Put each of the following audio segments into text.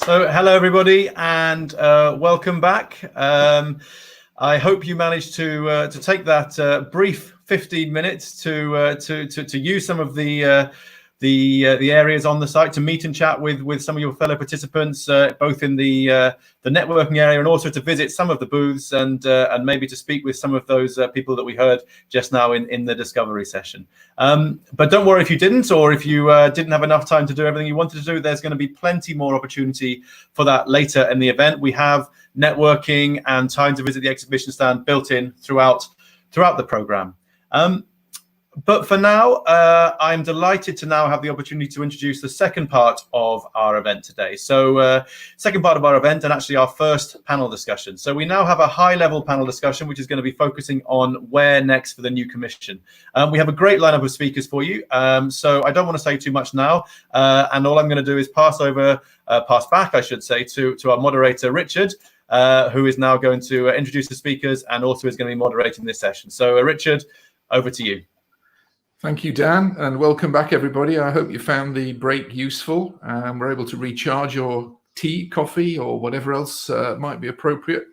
So hello everybody, and welcome back. I hope you managed to take that brief 15 minutes to use some of the areas on the site, to meet and chat with some of your fellow participants, both in the networking area, and also to visit some of the booths and maybe to speak with some of those people that we heard just now in the discovery session. But don't worry if you didn't, or if you didn't have enough time to do everything you wanted to do. There's going to be plenty more opportunity for that later in the event. We have networking and time to visit the exhibition stand built in throughout the program. But for now, I'm delighted to now have the opportunity to introduce the second part of our event today. So second part of our event, and actually our first panel discussion. So we now have a high-level panel discussion, which is going to be focusing on where next for the new commission. We have a great lineup of speakers for you. So I don't want to say too much now. And all I'm going to do is pass back, I should say, to our moderator, Richard, who is now going to introduce the speakers and also is going to be moderating this session. So Richard, over to you. Thank you, Dan, and welcome back, everybody. I hope you found the break useful and were able to recharge your tea, coffee, or whatever else might be appropriate.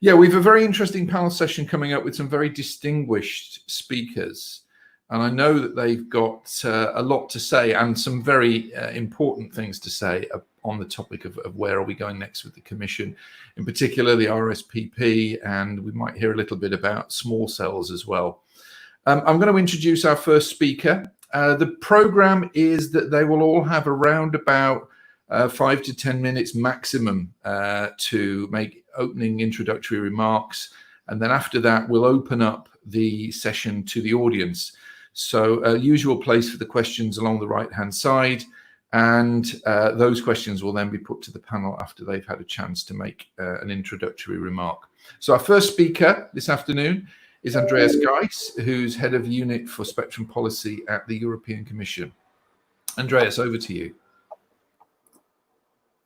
Yeah, we have a very interesting panel session coming up with some very distinguished speakers. And I know that they've got a lot to say and some very important things to say on the topic of where are we going next with the Commission, in particular the RSPP, and we might hear a little bit about small cells as well. I'm going to introduce our first speaker. The program is that they will all have around about 5 to 10 minutes maximum to make opening introductory remarks. And then after that, we'll open up the session to the audience. So usual place for the questions along the right-hand side. And those questions will then be put to the panel after they've had a chance to make an introductory remark. So our first speaker this afternoon is Andreas Geiss, who's head of unit for spectrum policy at the European Commission. Andreas, over to you.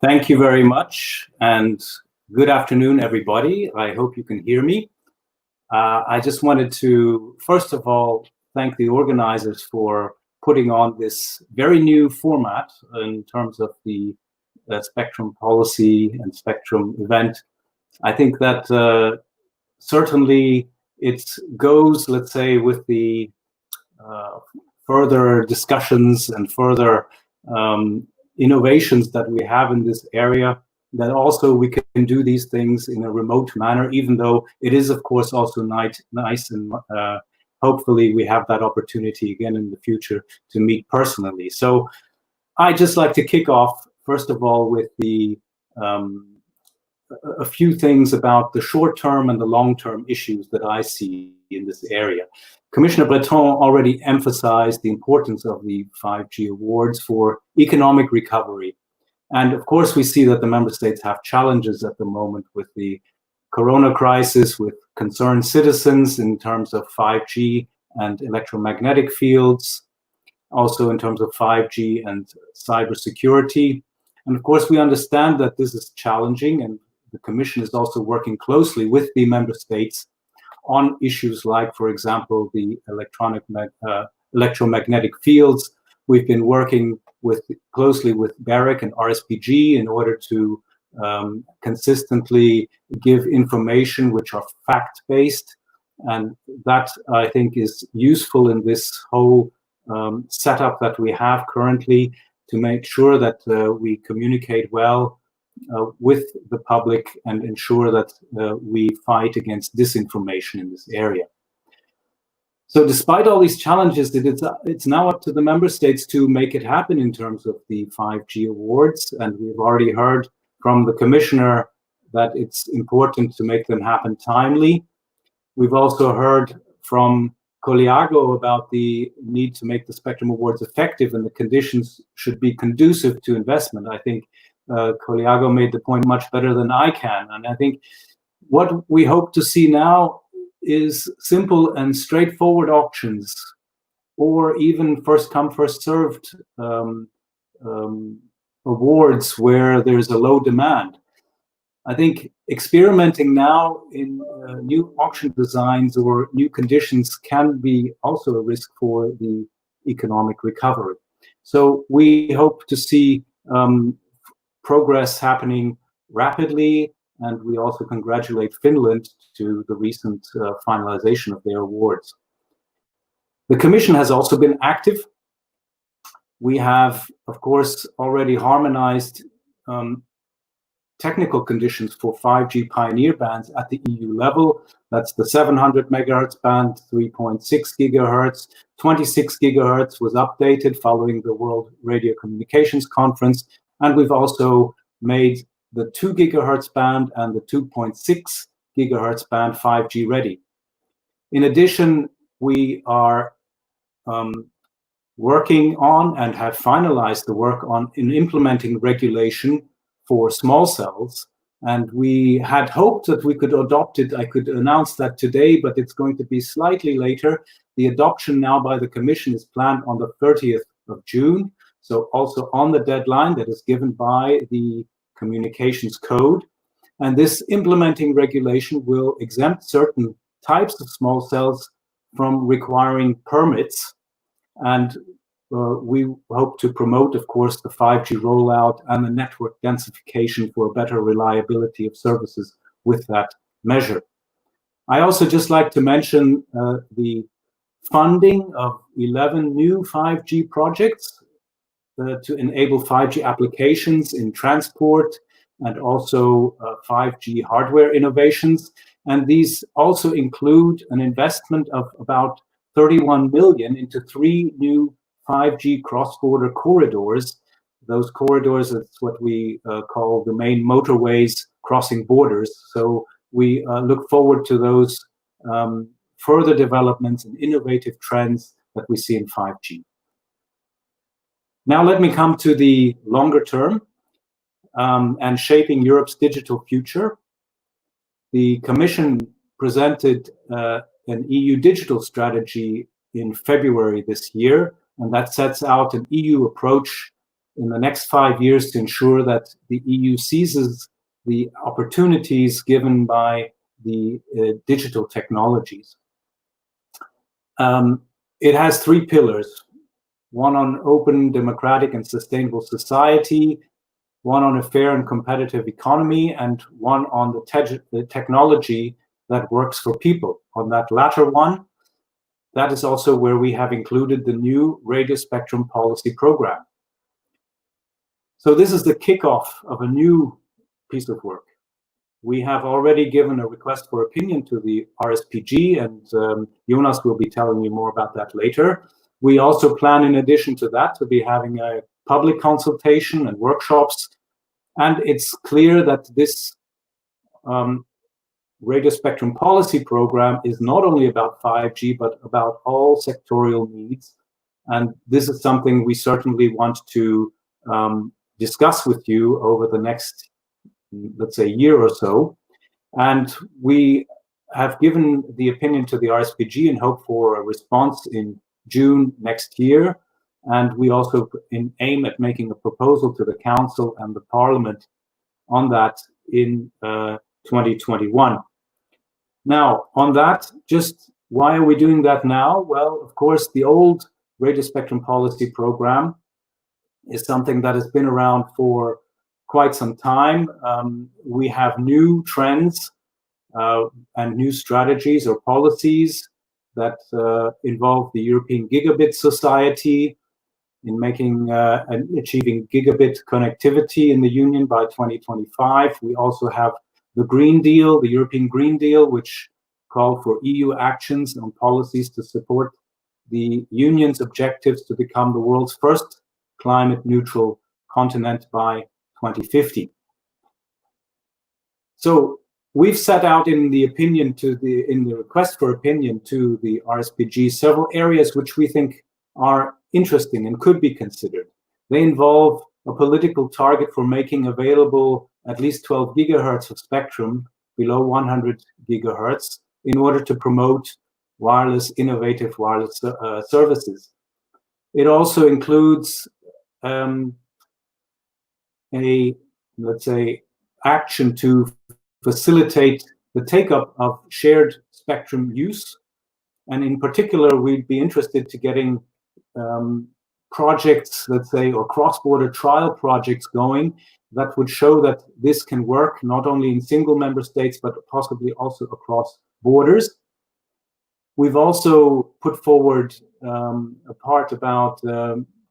Thank you very much, and good afternoon, everybody. I hope you can hear me. I just wanted to, first of all, thank the organizers for putting on this very new format in terms of the spectrum policy and spectrum event. I think that certainly it goes, let's say, with the further discussions and further innovations that we have in this area, that also we can do these things in a remote manner, even though it is, of course, also nice and hopefully we have that opportunity again in the future to meet personally. So I just like to kick off, first of all, with the a few things about the short-term and the long-term issues that I see in this area. Commissioner Breton already emphasized the importance of the 5G awards for economic recovery. And of course, we see that the member states have challenges at the moment with the Corona crisis, with concerned citizens in terms of 5G and electromagnetic fields, also in terms of 5G and cybersecurity. And of course, we understand that this is challenging, and the Commission is also working closely with the member states on issues like, for example, the electromagnetic fields. We've been working closely with BEREC and RSPG in order to consistently give information which are fact-based. And that, I think, is useful in this whole setup that we have currently to make sure that we communicate well with the public and ensure that we fight against disinformation in this area. So despite all these challenges, it's now up to the member states to make it happen in terms of the 5G awards. And we've already heard from the Commissioner that it's important to make them happen timely. We've also heard from Coliago about the need to make the spectrum awards effective, and the conditions should be conducive to investment. I think Coliago made the point much better than I can. And I think what we hope to see now is simple and straightforward auctions, or even first come, first served awards where there's a low demand. I think experimenting now in new auction designs or new conditions can be also a risk for the economic recovery. So we hope to see progress happening rapidly, and we also congratulate Finland to the recent finalization of their awards. The Commission has also been active. We have, of course, already harmonized technical conditions for 5G pioneer bands at the EU level. That's the 700 megahertz band, 3.6 gigahertz, 26 gigahertz was updated following the World Radio Communications Conference. And we've also made the 2 gigahertz band and the 2.6 gigahertz band 5G ready. In addition, we are working on and have finalized the work on implementing regulation for small cells, and we had hoped that we could adopt it. I could announce that today, but it's going to be slightly later. The adoption now by the Commission is planned on the 30th of June, so also on the deadline that is given by the Communications Code. And this implementing regulation will exempt certain types of small cells from requiring permits, and we hope to promote, of course, the 5G rollout and the network densification for better reliability of services with that measure. I also just like to mention the funding of 11 new 5G projects to enable 5G applications in transport and also 5G hardware innovations. And these also include an investment of about 31 million into 3 new 5G cross-border corridors. Those corridors, that's what we call the main motorways crossing borders. So we look forward to those further developments and innovative trends that we see in 5G. Now let me come to the longer term and shaping Europe's digital future. The Commission presented an EU digital strategy in February this year, and that sets out an EU approach in the next 5 years to ensure that the EU seizes the opportunities given by the digital technologies. It has 3 pillars: one on open, democratic, and sustainable society, one on a fair and competitive economy, and one on the technology that works for people. On that latter one, that is also where we have included the new radio spectrum policy program. So this is the kickoff of a new piece of work. We have already given a request for opinion to the RSPG, and Jonas will be telling you more about that later. We also plan, in addition to that, to be having a public consultation and workshops. And it's clear that this radio spectrum policy program is not only about 5G, but about all sectorial needs. And this is something we certainly want to discuss with you over the next, let's say, year or so. And we have given the opinion to the RSPG and hope for a response in June next year. And we also aim at making a proposal to the Council and the Parliament on that in 2021. Now, on that, just why are we doing that now? Well, of course, the old radio spectrum policy program is something that has been around for quite some time. We have new trends and new strategies or policies that involve the European Gigabit Society in making and achieving gigabit connectivity in the Union by 2025. We also have the Green Deal, the European Green Deal, which called for EU actions on policies to support the Union's objectives to become the world's first climate neutral continent by 2050. So we've set out in the opinion in the request for opinion to the RSPG several areas which we think are interesting and could be considered. They involve a political target for making available at least 12 gigahertz of spectrum below 100 gigahertz in order to promote innovative wireless services. It also includes let's say, action to facilitate the take-up of shared spectrum use. And in particular, we'd be interested to getting projects, let's say, or cross-border trial projects going that would show that this can work not only in single member states, but possibly also across borders. We've also put forward a part about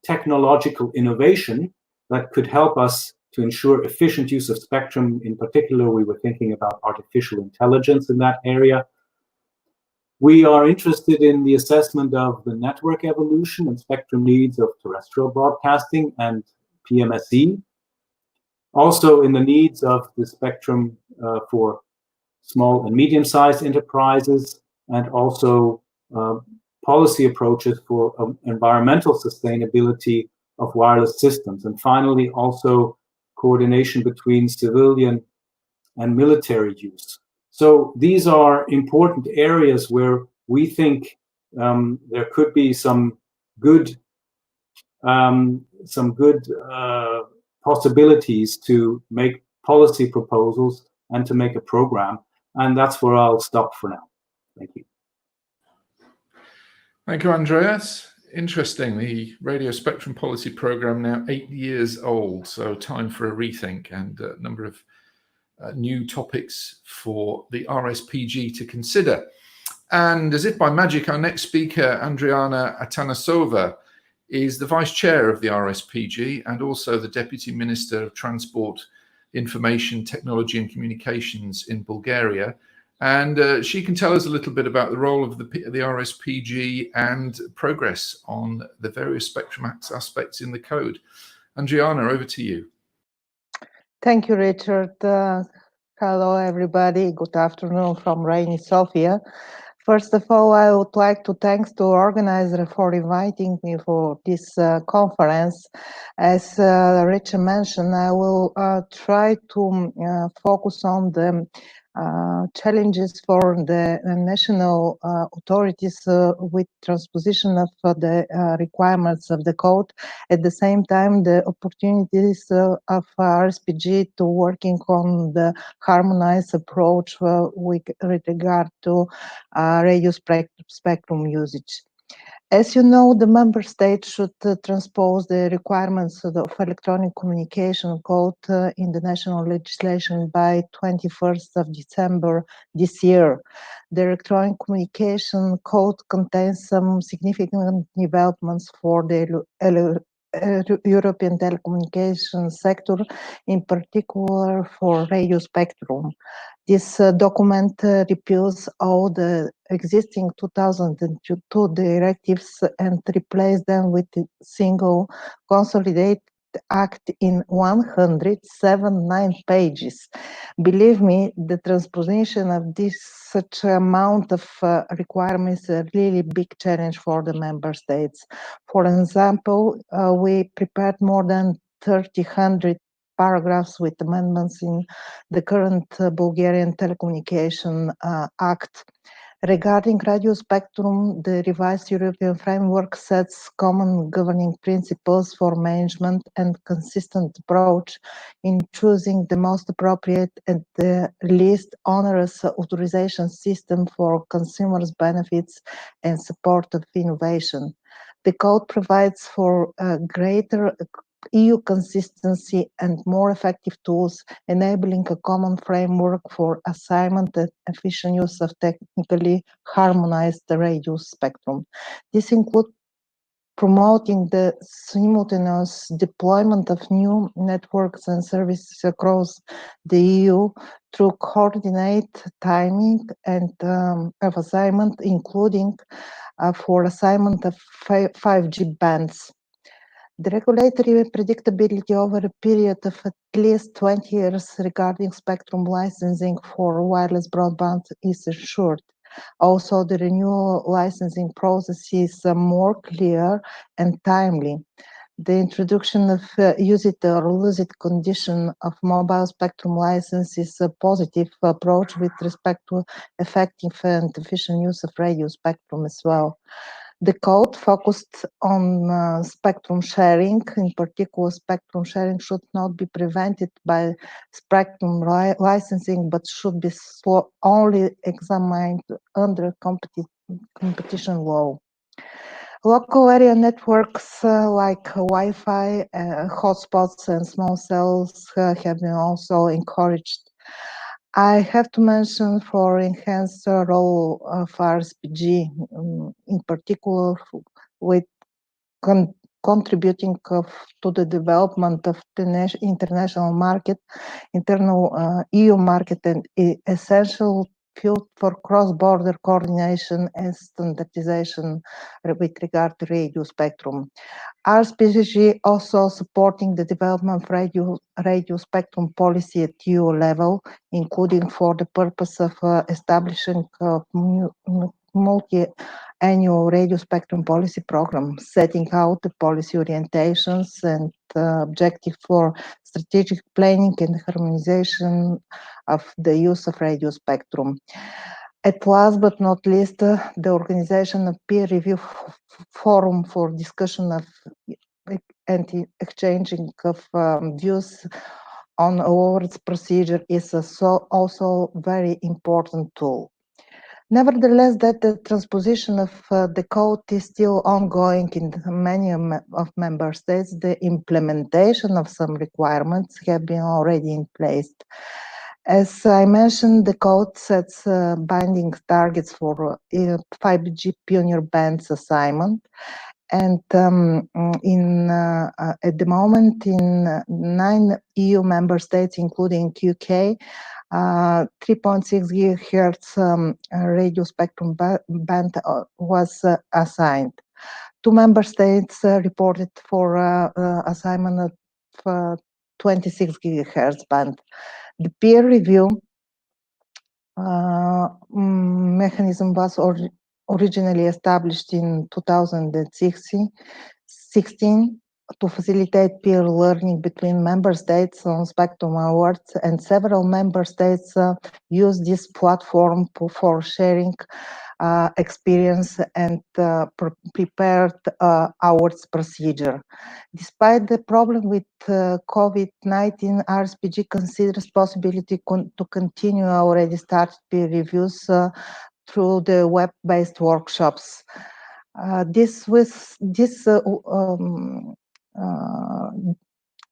technological innovation that could help us to ensure efficient use of spectrum. In particular, we were thinking about artificial intelligence in that area. We are interested in the assessment of the network evolution and spectrum needs of terrestrial broadcasting and PMSE. Also in the needs of the spectrum for small and medium-sized enterprises, and also policy approaches for environmental sustainability of wireless systems. And finally, also coordination between civilian and military use. So these are important areas where we think there could be some good possibilities to make policy proposals and to make a program. And that's where I'll stop for now. Thank you. Thank you, Andreas. Interesting. The Radio Spectrum Policy Programme now 8 years old, so time for a rethink and a number of new topics for the RSPG to consider. And as if by magic, our next speaker, Adriana Atanasova, is the Vice Chair of the RSPG and also the Deputy Minister of Transport, Information, Technology and Communications in Bulgaria. And she can tell us a little bit about the role of the RSPG and progress on the various spectrum aspects in the code. Adriana, over to you. Thank you, Richard. Hello, everybody. Good afternoon from rainy Sofia. First of all, I would like to thank the organizer for inviting me for this conference. As Richard mentioned, I will try to focus on the challenges for the national authorities with transposition of the requirements of the code. At the same time, the opportunities of RSPG to working on the harmonized approach with regard to radio spectrum usage. As you know, the member states should transpose the requirements of electronic communication code in the national legislation by 21st of December this year. The electronic communication code contains some significant developments for the European telecommunications sector, in particular for radio spectrum. This document repeals all the existing 2002 directives and replaces them with a single consolidated act in 179 pages. Believe me, the transposition of this such amount of requirements is a really big challenge for the member states. For example, we prepared more than 300 paragraphs with amendments in the current Bulgarian Telecommunication Act. Regarding radio spectrum, the revised European framework sets common governing principles for management and consistent approach in choosing the most appropriate and the least onerous authorization system for consumers' benefits and support of innovation. The code provides for greater EU consistency and more effective tools, enabling a common framework for assignment and efficient use of technically harmonized radio spectrum. This includes promoting the simultaneous deployment of new networks and services across the EU through coordinated timing and of assignment, including for assignment of 5G bands. The regulatory predictability over a period of at least 20 years regarding spectrum licensing for wireless broadband is assured. Also, the renewal licensing process is more clear and timely. The introduction of use it or lose it condition of mobile spectrum license is a positive approach with respect to effective and efficient use of radio spectrum as well. The code focused on spectrum sharing. In particular, spectrum sharing should not be prevented by spectrum licensing, but should be only examined under competition law. Local area networks like Wi-Fi, hotspots, and small cells have been also encouraged. I have to mention for enhanced role of RSPG, in particular with contributing to the development of the international market, internal EU market, and essential field for cross-border coordination and standardization with regard to radio spectrum. RSPG also supporting the development of radio spectrum policy at EU level, including for the purpose of establishing multi-annual radio spectrum policy program, setting out the policy orientations and objective for strategic planning and harmonization of the use of radio spectrum. At last but not least, the organization of peer review forum for discussion of and exchanging of views on awards procedure is also very important tool. Nevertheless, that the transposition of the code is still ongoing in many of member states. The implementation of some requirements have been already in place. As I mentioned, the code sets binding targets for 5G pioneer bands assignment. And at the moment, in 9 EU member states, including UK, 3.6 gigahertz radio spectrum band was assigned. 2 member states reported for assignment of 26 gigahertz band. The peer review mechanism was originally established in 2016 to facilitate peer learning between member states on spectrum awards, and several member states use this platform for sharing experience and prepared awards procedure. Despite the problem with COVID-19, RSPG considers possibility to continue already started peer reviews through the web-based workshops. This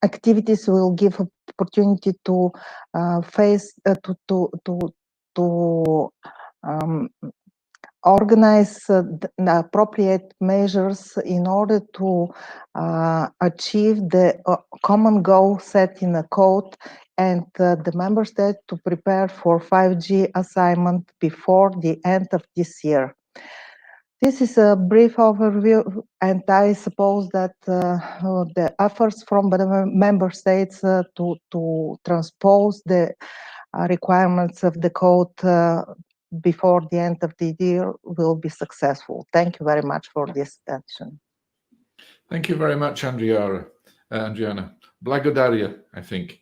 activities will give opportunity to organize the appropriate measures in order to achieve the common goal set in the code, and the member state to prepare for 5G assignment before the end of this year. This is a brief overview, and I suppose that the efforts from the member states to transpose the requirements of the code before the end of the year will be successful. Thank you very much for this attention. Thank you very much, Adriana. Blagodaria, I think.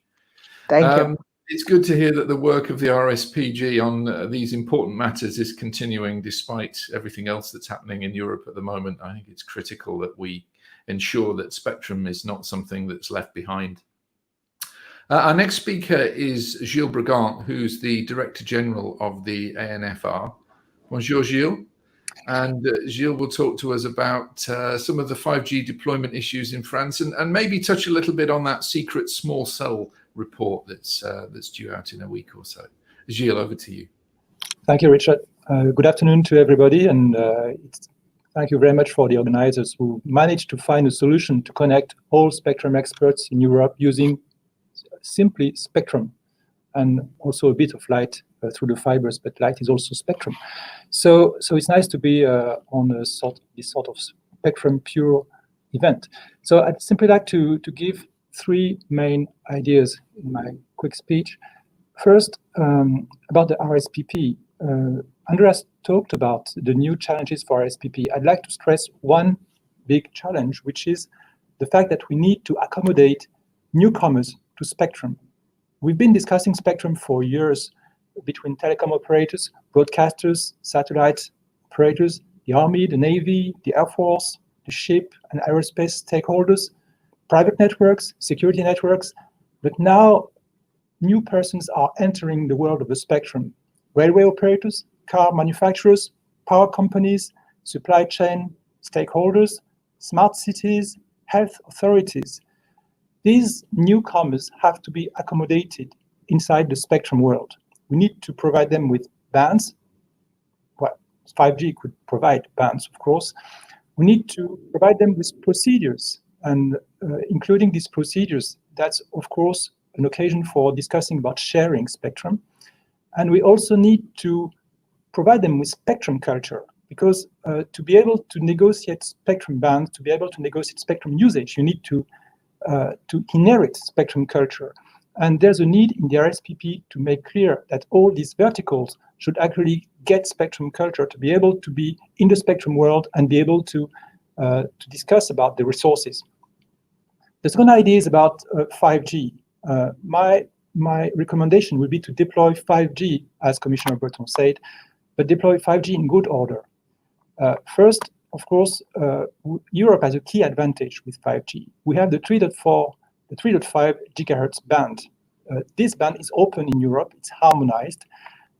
Thank you. It's good to hear that the work of the RSPG on these important matters is continuing despite everything else that's happening in Europe at the moment. I think it's critical that we ensure that spectrum is not something that's left behind. Our next speaker is Gilles Brigant, who's the Director General of the ANFR. Bonjour, Gilles. And Gilles will talk to us about some of the 5G deployment issues in France, and maybe touch a little bit on that secret small cell report that's due out in a week or so. Gilles, over to you. Thank you, Richard. Good afternoon to everybody, and thank you very much for the organizers who managed to find a solution to connect all spectrum experts in Europe using simply spectrum, and also a bit of light through the fibers, but light is also spectrum. So it's nice to be on this sort of spectrum pure event. So I'd simply like to give 3 main ideas in my quick speech. First, about the RSPP. Andreas talked about the new challenges for RSPP. I'd like to stress one big challenge, which is the fact that we need to accommodate newcomers to spectrum. We've been discussing spectrum for years between telecom operators, broadcasters, satellite operators, the Army, the Navy, the Air Force, the ship and aerospace stakeholders, private networks, security networks. But now new persons are entering the world of the spectrum. Railway operators, car manufacturers, power companies, supply chain stakeholders, smart cities, health authorities. These newcomers have to be accommodated inside the spectrum world. We need to provide them with bands. Well, 5G could provide bands, of course. We need to provide them with procedures, and including these procedures, that's, of course, an occasion for discussing about sharing spectrum. And we also need to provide them with spectrum culture, because to be able to negotiate spectrum bands, to be able to negotiate spectrum usage, you need to inherit spectrum culture. And there's a need in the RSPP to make clear that all these verticals should actually get spectrum culture to be able to be in the spectrum world and be able to discuss about the resources. The second idea is about 5G. My recommendation would be to deploy 5G, as Commissioner Breton said, but deploy 5G in good order. First, of course, Europe has a key advantage with 5G. We have the 3.5 gigahertz band. This band is open in Europe, it's harmonized,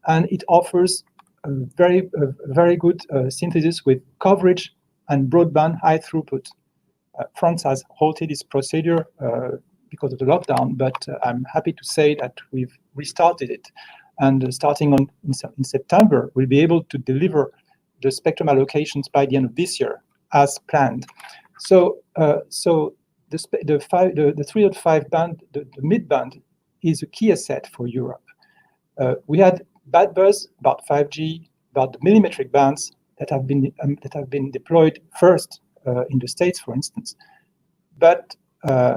and it offers a very good synthesis with coverage and broadband high throughput. France has halted this procedure because of the lockdown, but I'm happy to say that we've restarted it. And starting in September, we'll be able to deliver the spectrum allocations by the end of this year, as planned. So the 3.5 band, the mid band, is a key asset for Europe. We had bad buzz about 5G, about the millimetric bands that have been deployed first in the States, for instance. But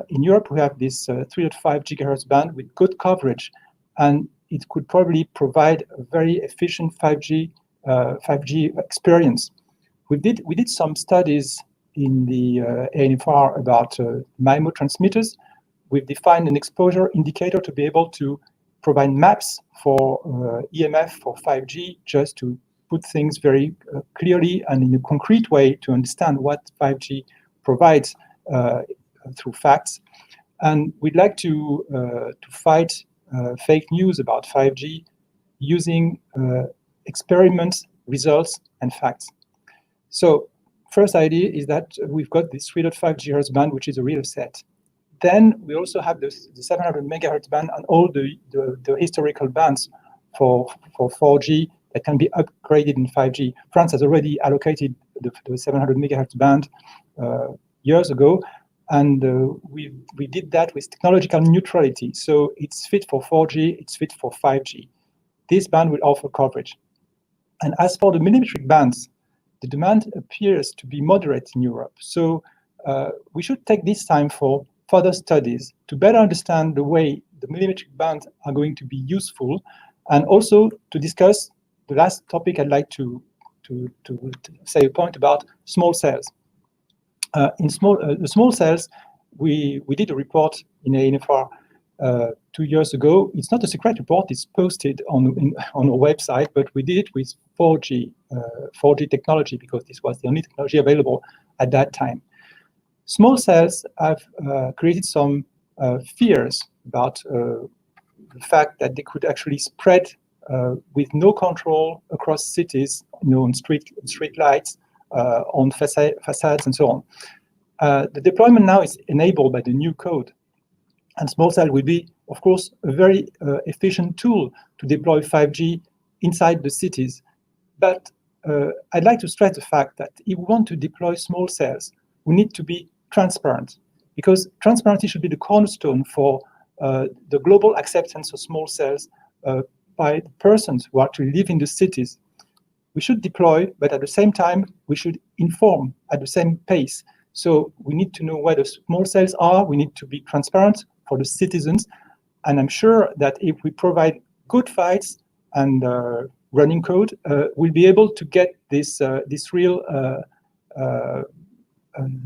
in Europe, we have this 3.5 gigahertz band with good coverage, and it could probably provide a very efficient 5G experience. We did some studies in the ANFR about MIMO transmitters. We've defined an exposure indicator to be able to provide maps for EMF for 5G, just to put things very clearly and in a concrete way to understand what 5G provides through facts. And we'd like to fight fake news about 5G using experiments, results, and facts. So first idea is that we've got this 3.5 gigahertz band, which is a real set. Then we also have the 700 megahertz band and all the historical bands for 4G that can be upgraded in 5G. France has already allocated the 700 megahertz band years ago, and we did that with technological neutrality. So it's fit for 4G, it's fit for 5G. This band will offer coverage. And as for the millimetric bands, the demand appears to be moderate in Europe. So we should take this time for further studies to better understand the way the millimetric bands are going to be useful, and also to discuss the last topic I'd like to say a point about small cells. In the small cells, we did a report in ANFR 2 years ago. It's not a secret report, it's posted on our website, but we did it with 4G technology, because this was the only technology available at that time. Small cells have created some fears about the fact that they could actually spread with no control across cities, on street lights, on facades, and so on. The deployment now is enabled by the new code, and small cell will be, of course, a very efficient tool to deploy 5G inside the cities. But I'd like to stress the fact that if we want to deploy small cells, we need to be transparent, because transparency should be the cornerstone for the global acceptance of small cells by the persons who actually live in the cities. We should deploy, but at the same time, we should inform at the same pace. So we need to know where the small cells are. We need to be transparent for the citizens. And I'm sure that if we provide good fights and running code, we'll be able to get this real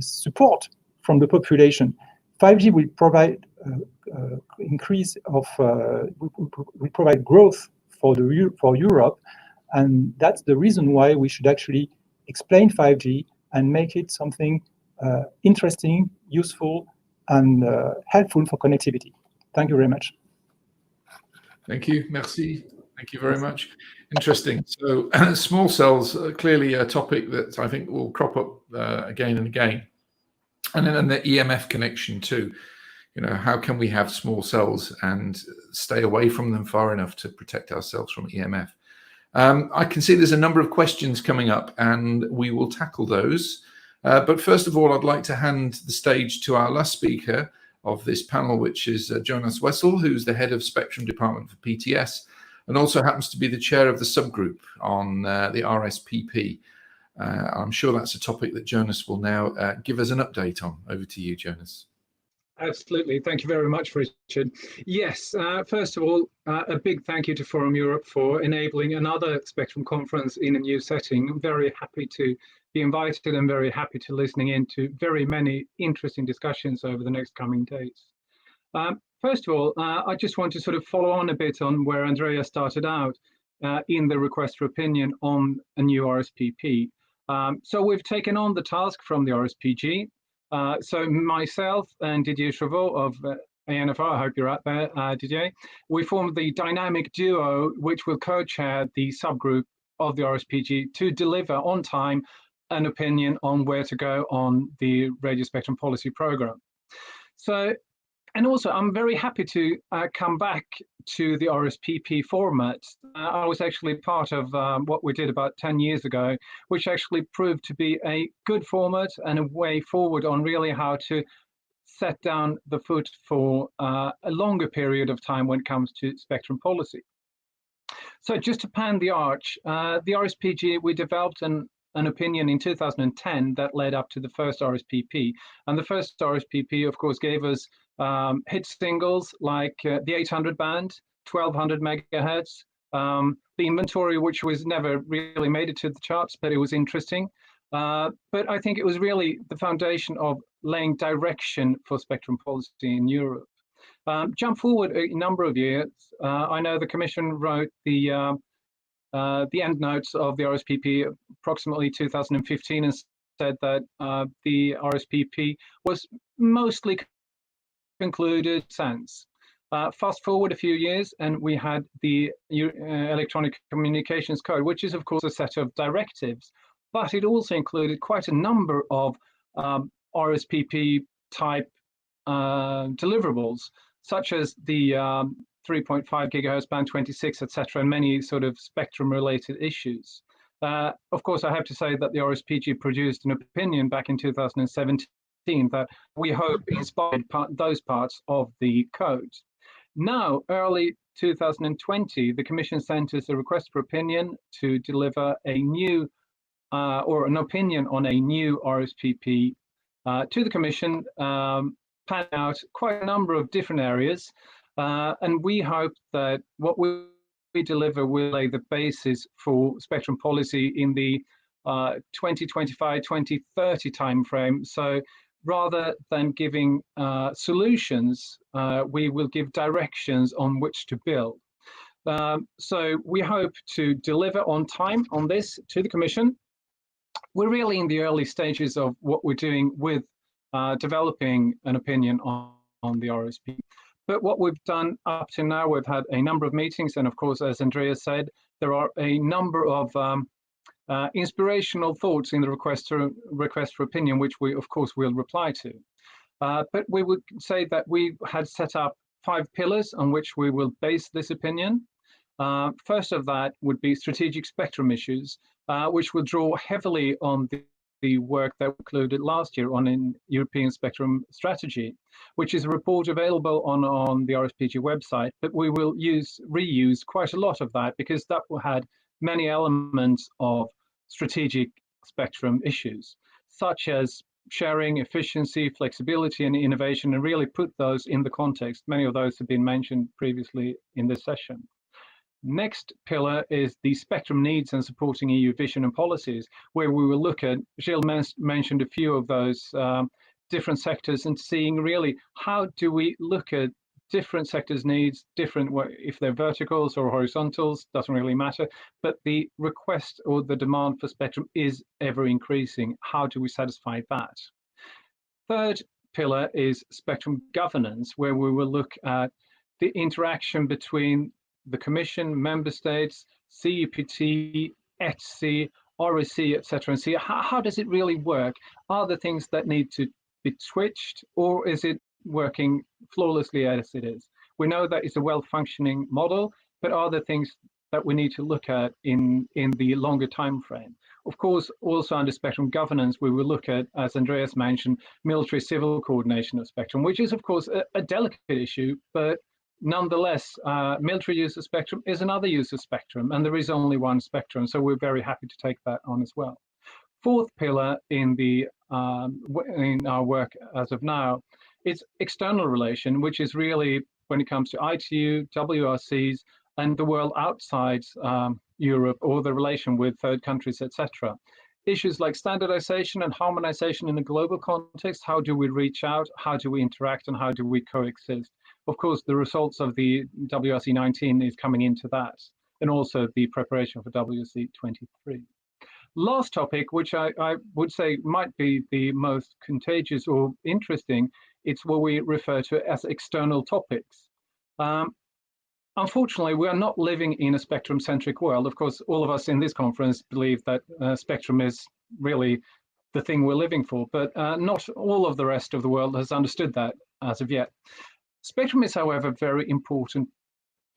support from the population. 5G will provide increase of will provide growth for Europe, and that's the reason why we should actually explain 5G and make it something interesting, useful, and helpful for connectivity. Thank you very much. Thank you. Merci. Thank you very much. Interesting. So small cells are clearly a topic that I think will crop up again and again. And then the EMF connection too. You know, how can we have small cells and stay away from them far enough to protect ourselves from EMF? I can see there's a number of questions coming up, and we will tackle those. But first of all, I'd like to hand the stage to our last speaker of this panel, which is Jonas Wessel, who's the head of Spectrum Department for PTS, and also happens to be the chair of the subgroup on the RSPP. I'm sure that's a topic that Jonas will now give us an update on. Over to you, Jonas. Absolutely. Thank you very much, Richard. Yes, first of all, a big thank you to Forum Europe for enabling another Spectrum conference in a new setting. I'm very happy to be invited and very happy to listening in to very many interesting discussions over the next coming days. First of all, I just want to sort of follow on a bit on where Andrea started out in the request for opinion on a new RSPP. So we've taken on the task from the RSPG. So myself and Didier Chauveau of ANFR, I hope you're out there, Didier, we formed the dynamic duo which will co-chair the subgroup of the RSPG to deliver on time an opinion on where to go on the radio spectrum policy program. So, and also I'm very happy to come back to the RSPP format. I was actually part of what we did about 10 years ago, which actually proved to be a good format and a way forward on really how to set down the foot for a longer period of time when it comes to spectrum policy. So just to pan the arch, the RSPG, we developed an opinion in 2010 that led up to the first RSPP. And the first RSPP, of course, gave us hit singles like the 800 band, 1200 megahertz, the inventory, which was never really made it to the charts, but it was interesting. But I think it was really the foundation of laying direction for spectrum policy in Europe. Jump forward a number of years. I know the Commission wrote the end notes of the RSPP approximately 2015 and said that the RSPP was mostly concluded since. Fast forward a few years and we had the Electronic Communications Code, which is of course a set of directives, but it also included quite a number of RSPP type deliverables, such as the 3.5 gigahertz band 26, etc., and many sort of spectrum related issues. Of course, I have to say that the RSPG produced an opinion back in 2017 that we hope inspired those parts of the code. Now, early 2020, the Commission sent us a request for opinion to deliver a new or an opinion on a new RSPP to the Commission, pan out quite a number of different areas. And we hope that what we deliver will lay the basis for spectrum policy in the 2025-2030 timeframe. So rather than giving solutions, we will give directions on which to build. So we hope to deliver on time on this to the Commission. We're really in the early stages of what we're doing with developing an opinion on the RSP. But what we've done up to now, we've had a number of meetings, and of course, as Andrea said, there are a number of inspirational thoughts in the request for opinion, which we, of course, will reply to. But we would say that we had set up 5 pillars on which we will base this opinion. First of that would be strategic spectrum issues, which will draw heavily on the work that we included last year on an European spectrum strategy, which is a report available on the RSPG website, but we will reuse quite a lot of that because that had many elements of strategic spectrum issues, such as sharing, efficiency, flexibility, and innovation, and really put those in the context. Many of those have been mentioned previously in this session. Next pillar is the spectrum needs and supporting EU vision and policies, where we will look at, Gilles mentioned a few of those different sectors and seeing really how do we look at different sectors' needs, different, if they're verticals or horizontals, doesn't really matter, but the request or the demand for spectrum is ever increasing. How do we satisfy that? Third pillar is spectrum governance, where we will look at the interaction between the Commission, member states, CEPT, ETSI, RSC, etc., and see how does it really work? Are there things that need to be switched, or is it working flawlessly as it is? We know that it's a well-functioning model, but are there things that we need to look at in the longer time frame? Of course, also under spectrum governance, we will look at, as Andreas mentioned, military-civil coordination of spectrum, which is, of course, a delicate issue, but nonetheless, military use of spectrum is another use of spectrum, and there is only one spectrum, so we're very happy to take that on as well. Fourth pillar in our work as of now, it's external relation, which is really when it comes to ITU, WRCs, and the world outside Europe, or the relation with third countries, etc. Issues like standardization and harmonization in a global context. How do we reach out? How do we interact? And how do we coexist? Of course, the results of the WRC 19 is coming into that, and also the preparation for WRC 23. Last topic, which I would say might be the most contagious or interesting, it's what we refer to as external topics. Unfortunately, we are not living in a spectrum-centric world. Of course, all of us in this conference believe that spectrum is really the thing we're living for, but not all of the rest of the world has understood that as of yet. Spectrum is, however, a very important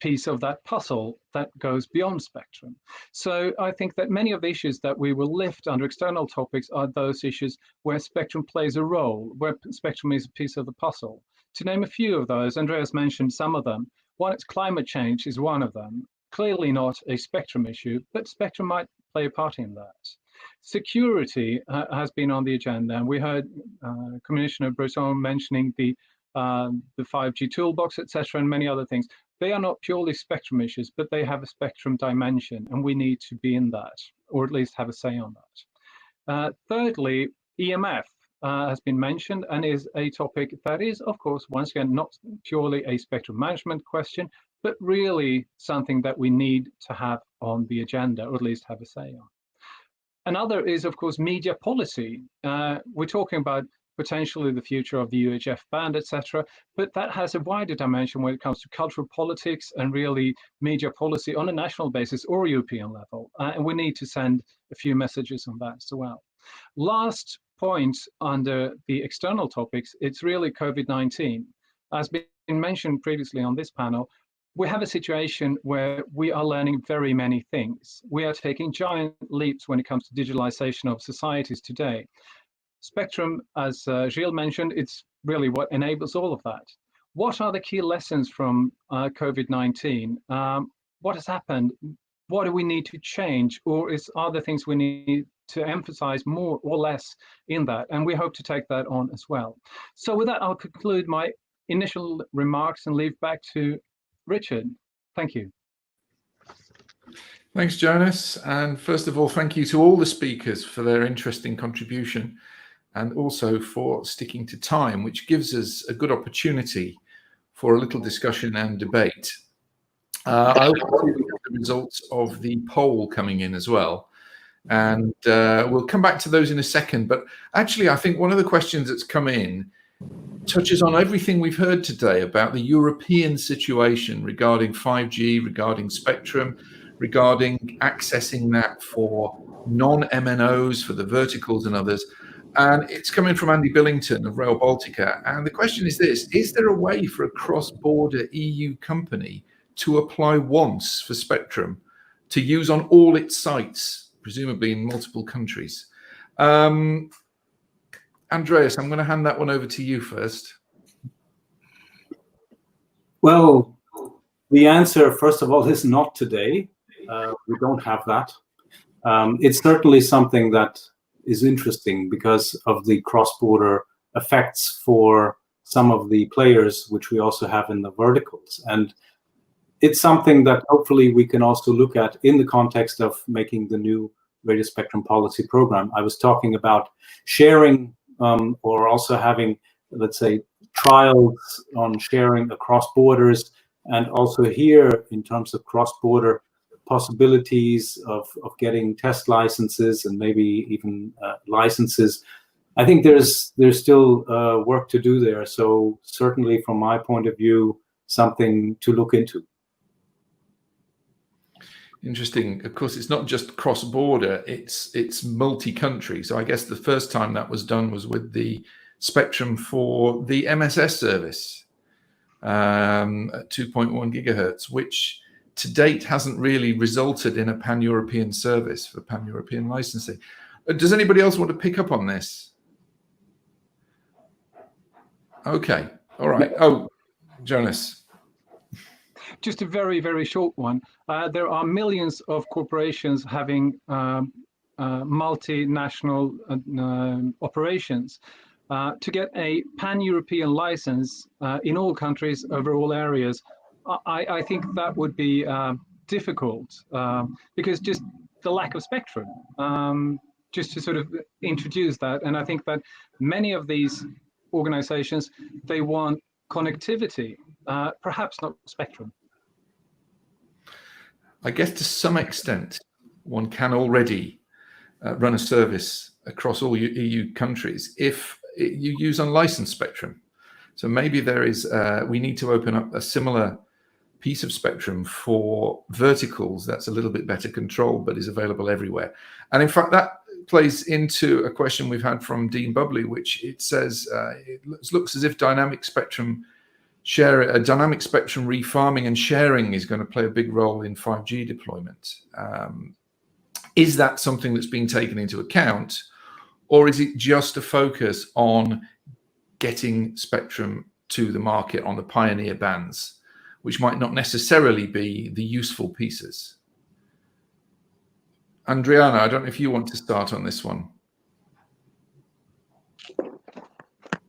piece of that puzzle that goes beyond spectrum. So I think that many of the issues that we will lift under external topics are those issues where spectrum plays a role, where spectrum is a piece of the puzzle. To name a few of those, Andreas mentioned some of them. One, it's climate change is one of them. Clearly not a spectrum issue, but spectrum might play a part in that. Security has been on the agenda, and we heard Commissioner Bresson mentioning the 5G toolbox, etc., and many other things. They are not purely spectrum issues, but they have a spectrum dimension, and we need to be in that, or at least have a say on that. Thirdly, EMF has been mentioned and is a topic that is, of course, once again, not purely a spectrum management question, but really something that we need to have on the agenda, or at least have a say on. Another is, of course, media policy. We're talking about potentially the future of the UHF band, etc., but that has a wider dimension when it comes to cultural politics and really media policy on a national basis or European level. And we need to send a few messages on that as well. Last point under the external topics, it's really COVID-19. As been mentioned previously on this panel, we have a situation where we are learning very many things. We are taking giant leaps when it comes to digitalization of societies today. Spectrum, as Gilles mentioned, it's really what enables all of that. What are the key lessons from COVID-19? What has happened? What do we need to change? Or are there things we need to emphasize more or less in that? And we hope to take that on as well. So with that, I'll conclude my initial remarks and leave back to Richard. Thank you. Thanks, Jonas. And first of all, thank you to all the speakers for their interesting contribution, and also for sticking to time, which gives us a good opportunity for a little discussion and debate. I also see the results of the poll coming in as well, and we'll come back to those in a second. But actually, I think one of the questions that's come in touches on everything we've heard today about the European situation regarding 5G, regarding spectrum, regarding accessing that for non-MNOs, for the verticals and others. And it's coming from Andy Billington of Rail Baltica. And the question is this: is there a way for a cross-border EU company to apply once for spectrum to use on all its sites, presumably in multiple countries? Andreas, I'm going to hand that one over to you first. Well, the answer, first of all, is not today. We don't have that. It's certainly something that is interesting because of the cross-border effects for some of the players, which we also have in the verticals. And it's something that hopefully we can also look at in the context of making the new radio spectrum policy program. I was talking about sharing or also having, let's say, trials on sharing across borders, and also here in terms of cross-border possibilities of getting test licenses and maybe even licenses. I think there's still work to do there. So certainly from my point of view, something to look into. Interesting. Of course, it's not just cross-border; it's multi-country. So I guess the first time that was done was with the spectrum for the MSS service at 2.1 gigahertz, which to date hasn't really resulted in a pan-European service for pan-European licensing. Does anybody else want to pick up on this? Okay. All right. Oh, Jonas. Just a very, very short one. There are millions of corporations having multinational operations. To get a pan-European license in all countries over all areas, I think that would be difficult because just the lack of spectrum, just to sort of introduce that. And I think that many of these organizations, they want connectivity, perhaps not spectrum. I guess to some extent, one can already run a service across all EU countries if you use unlicensed spectrum. So maybe there is, we need to open up a similar piece of spectrum for verticals that's a little bit better controlled, but is available everywhere. And in fact, that plays into a question we've had from Dean Bubley, which it says, it looks as if dynamic spectrum refarming and sharing is going to play a big role in 5G deployment. Is that something that's being taken into account, or is it just a focus on getting spectrum to the market on the pioneer bands, which might not necessarily be the useful pieces? Andriana, I don't know if you want to start on this one.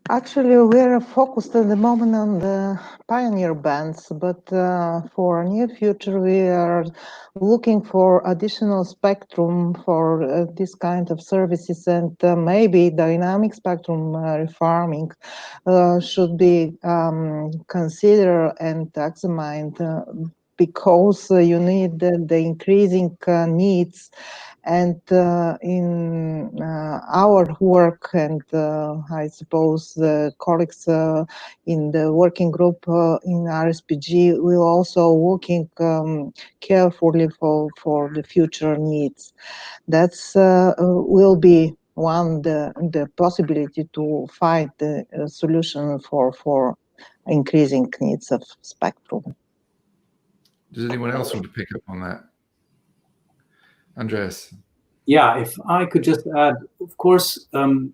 Actually, we're focused at the moment on the pioneer bands, but for near future, we are looking for additional spectrum for this kind of services, and maybe dynamic spectrum refarming should be considered and examined because you need the increasing needs. And in our work, and I suppose the colleagues in the working group in RSPG will also looking carefully for the future needs. That's will be the possibility to find the solution for increasing needs of spectrum. Does anyone else want to pick up on that? Andreas. Yeah, if I could just add, of course,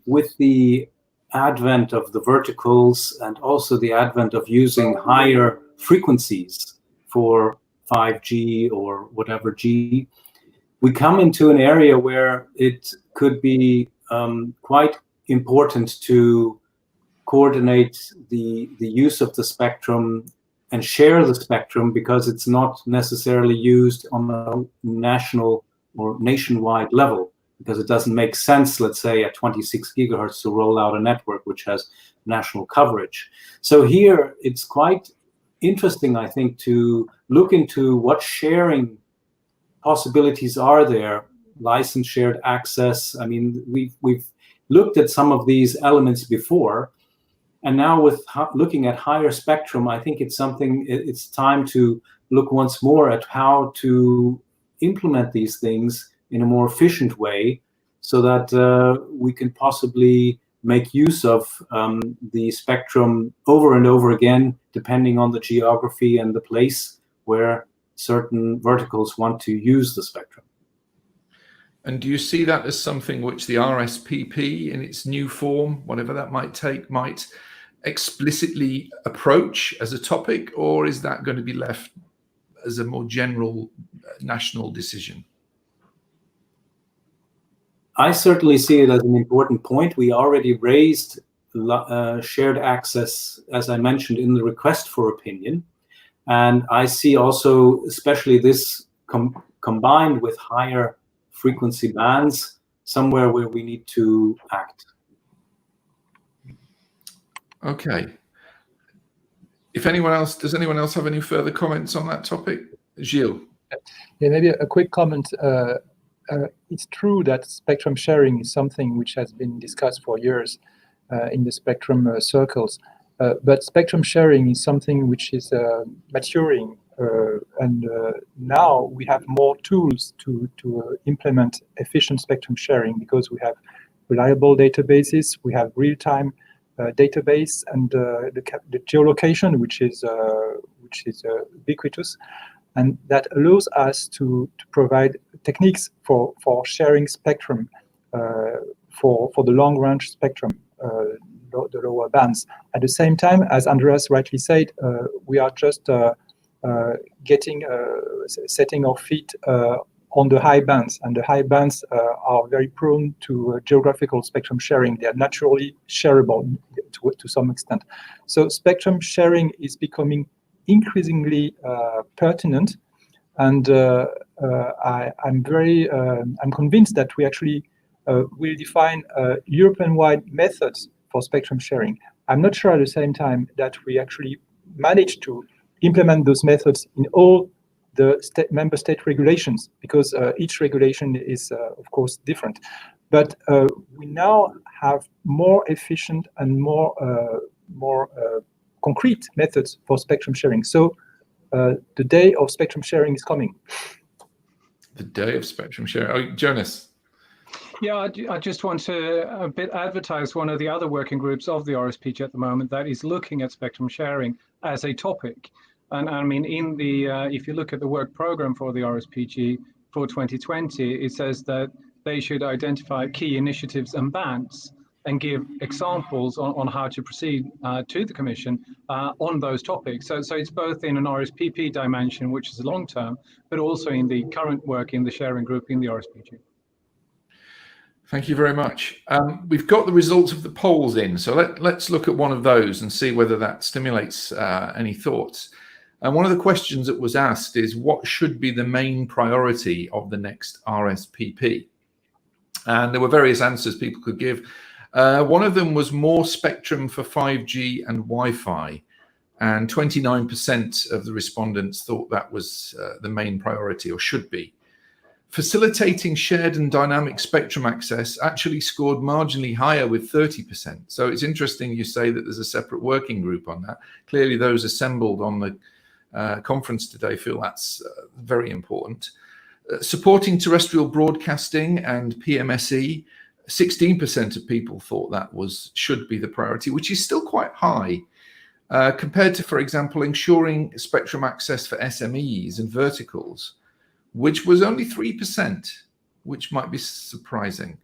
with the advent of the verticals and also the advent of using higher frequencies for 5G or whatever G, we come into an area where it could be quite important to coordinate the use of the spectrum and share the spectrum, because it's not necessarily used on a national or nationwide level, because it doesn't make sense, let's say, at 26 gigahertz to roll out a network which has national coverage. So here it's quite interesting, I think, to look into what sharing possibilities are there, license shared access. I mean, we've looked at some of these elements before, and now with looking at higher spectrum, I think it's time to look once more at how to implement these things in a more efficient way, so that we can possibly make use of the spectrum over and over again, depending on the geography and the place where certain verticals want to use the spectrum. And do you see that as something which the RSPP in its new form, whatever that might take, might explicitly approach as a topic, or is that going to be left as a more general national decision? I certainly see it as an important point. We already raised shared access, as I mentioned, in the request for opinion. And I see also, especially this combined with higher frequency bands, somewhere where we need to act. Okay. Does anyone else have any further comments on that topic? Gilles? Yeah, maybe a quick comment. It's true that spectrum sharing is something which has been discussed for years in the spectrum circles, but spectrum sharing is something which is maturing now we have more tools to implement efficient spectrum sharing, because we have reliable databases, we have real-time database, and the geolocation, which is ubiquitous, and that allows us to provide techniques for sharing spectrum for the long-range spectrum, the lower bands. At the same time, as Andreas rightly said, we are just setting our feet on the high bands, and the high bands are very prone to geographical spectrum sharing. They are naturally shareable to some extent. So spectrum sharing is becoming increasingly pertinent, and I'm convinced that we actually will define European-wide methods for spectrum sharing. I'm not sure at the same time that we actually manage to implement those methods in all the member state regulations, because each regulation is, of course, different. But we now have more efficient and more concrete methods for spectrum sharing. So the day of spectrum sharing is coming. The day of spectrum sharing. Oh, Jonas. Yeah, I just want to advertise one of the other working groups of the RSPG at the moment that is looking at spectrum sharing as a topic. And I mean, in the if you look at the work program for the RSPG for 2020, it says that they should identify key initiatives and bands and give examples on how to proceed to the Commission on those topics. So it's both in an RSPP dimension, which is long term, but also in the current work in the sharing group in the RSPG. Thank you very much. We've got the results of the polls in, so let's look at one of those and see whether that stimulates any thoughts. And one of the questions that was asked is, what should be the main priority of the next RSPP? And there were various answers people could give. One of them was more spectrum for 5G and Wi-Fi, and 29% of the respondents thought that was the main priority, or should be. Facilitating shared and dynamic spectrum access actually scored marginally higher with 30%. So it's interesting you say that there's a separate working group on that. Clearly those assembled on the conference today feel that's very important. Supporting terrestrial broadcasting and PMSE, 16% of people thought that should be the priority, which is still quite high compared to, for example, ensuring spectrum access for SMEs and verticals, which was only 3%, which might be surprising.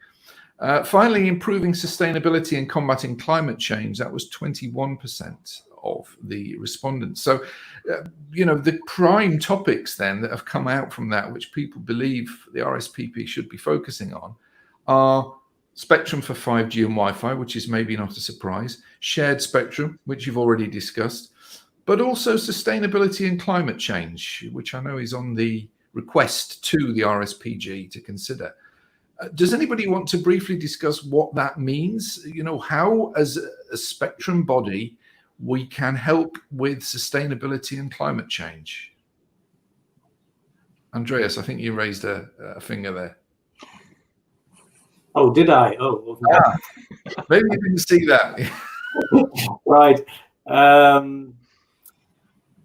Finally, improving sustainability and combating climate change, that was 21% of the respondents. So, the prime topics then that have come out from that, which people believe the RSPP should be focusing on, are spectrum for 5G and Wi-Fi, which is maybe not a surprise, shared spectrum, which you've already discussed, but also sustainability and climate change, which I know is on the request to the RSPG to consider. Does anybody want to briefly discuss what that means? How, as a spectrum body, we can help with sustainability and climate change? Andreas, I think you raised a finger there. Oh, did I? Oh, maybe you didn't see that. Right.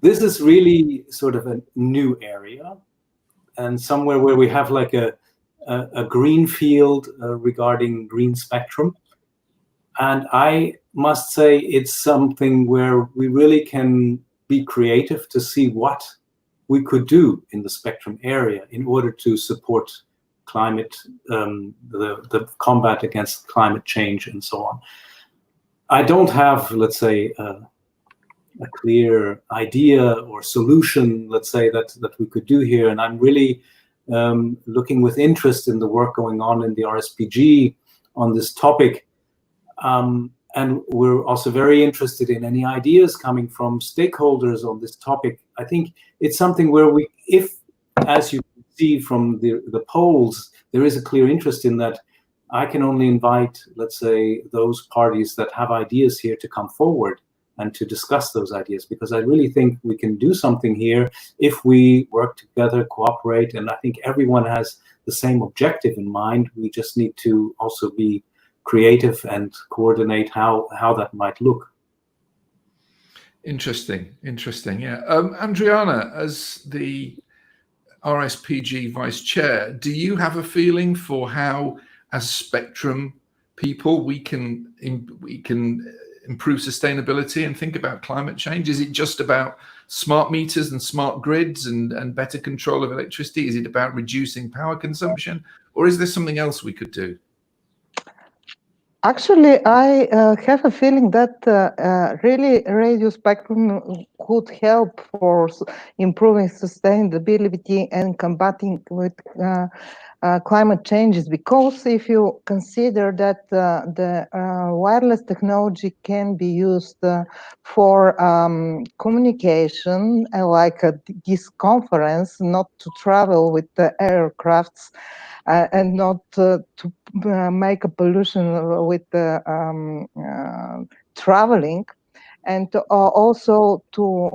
This is really sort of a new area, and somewhere where we have like a green field regarding green spectrum. And I must say it's something where we really can be creative to see what we could do in the spectrum area in order to support climate, the combat against climate change and so on. I don't have, let's say, a clear idea or solution, let's say, that we could do here. And I'm really looking with interest in the work going on in the RSPG on this topic. And we're also very interested in any ideas coming from stakeholders on this topic. I think it's something where if, as you can see from the polls, there is a clear interest in that, I can only invite, let's say, those parties that have ideas here to come forward and to discuss those ideas, because I really think we can do something here if we work together, cooperate, and I think everyone has the same objective in mind. We just need to also be creative and coordinate how that might look. Interesting, interesting. Yeah. Andriana, as the RSPG Vice Chair, do you have a feeling for how, as Spectrum people, we can improve sustainability and think about climate change? Is it just about smart meters and smart grids and better control of electricity? Is it about reducing power consumption, or is there something else we could do? Actually, I have a feeling that really radio spectrum could help for improving sustainability and combating with climate changes, because if you consider that the wireless technology can be used for communication, like this conference, not to travel with the aircrafts, and not to make a pollution with traveling, and also to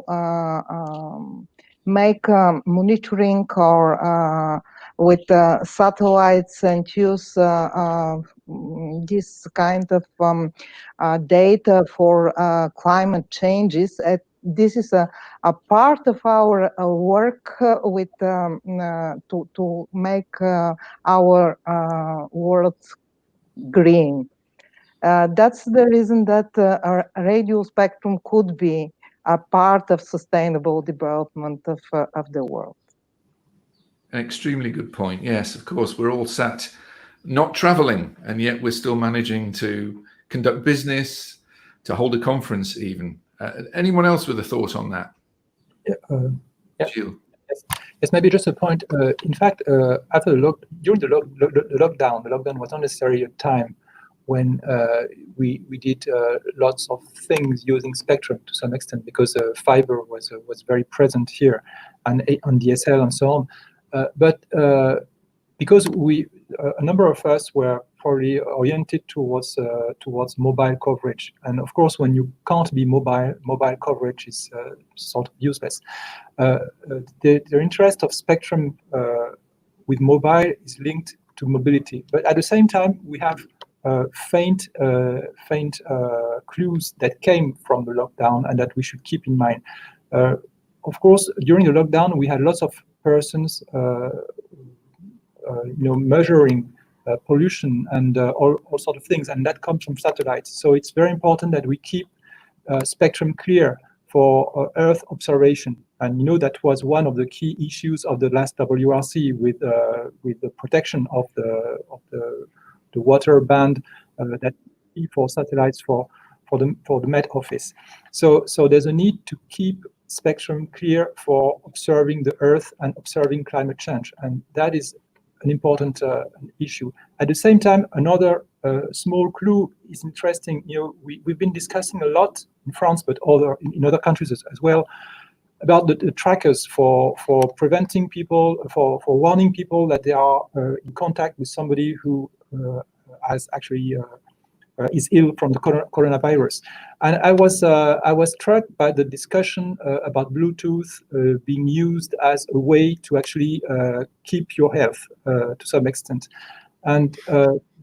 make monitoring or with satellites, and use this kind of data for climate changes. This is a part of our work with to make our world green. That's the reason that our radio spectrum could be a part of sustainable development of the world. An extremely good point. Yes, of course, we're all sat not traveling, and yet we're still managing to conduct business, to hold a conference even. Anyone else with a thought on that? Yeah. Gilles? Yes, maybe just a point. In fact, after during the lockdown was unnecessary a time when we did lots of things using spectrum to some extent, because fiber was very present here, and on DSL and so on. But because a number of us were probably oriented towards mobile coverage, and of course, when you can't be mobile coverage is sort of useless. The interest of spectrum with mobile is linked to mobility, but at the same time, we have faint clues that came from the lockdown and that we should keep in mind. Of course, during the lockdown, we had lots of persons measuring pollution and all sort of things, and that comes from satellites. So it's very important that we keep spectrum clear for Earth observation. And that was one of the key issues of the last WRC with the protection of the water band that for satellites for the Met Office. So there's a need to keep spectrum clear for observing the Earth and observing climate change, and that is an important issue. At the same time, another small clue is interesting. We've been discussing a lot in France, but in other countries as well, about the trackers for preventing people, for warning people that they are in contact with somebody who has actually is ill from the coronavirus. And I was struck by the discussion about Bluetooth being used as a way to actually keep your health to some extent, and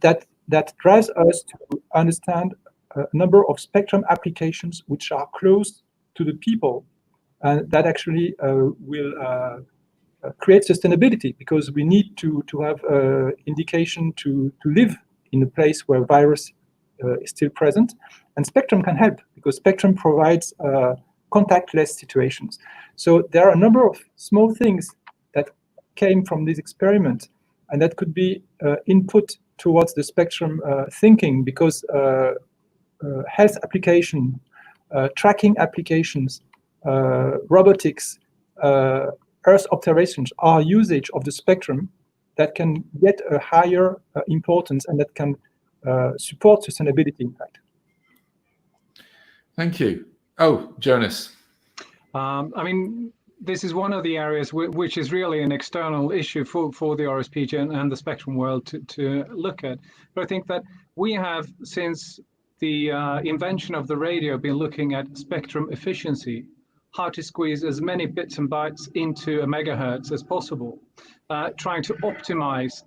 that drives us to understand a number of spectrum applications which are close to the people, and that actually will create sustainability, because we need to have indication to live in a place where virus is still present, and spectrum can help, because spectrum provides contactless situations. So there are a number of small things that came from this experiment, and that could be input towards the spectrum thinking, because health application, tracking applications, robotics, Earth observations are usage of the spectrum that can get a higher importance, and that can support sustainability, in fact. Thank you. Oh, Jonas. I mean, this is one of the areas which is really an external issue for the RSPG and the spectrum world to look at. But I think that we have, since the invention of the radio, been looking at spectrum efficiency, how to squeeze as many bits and bytes into a megahertz as possible, trying to optimize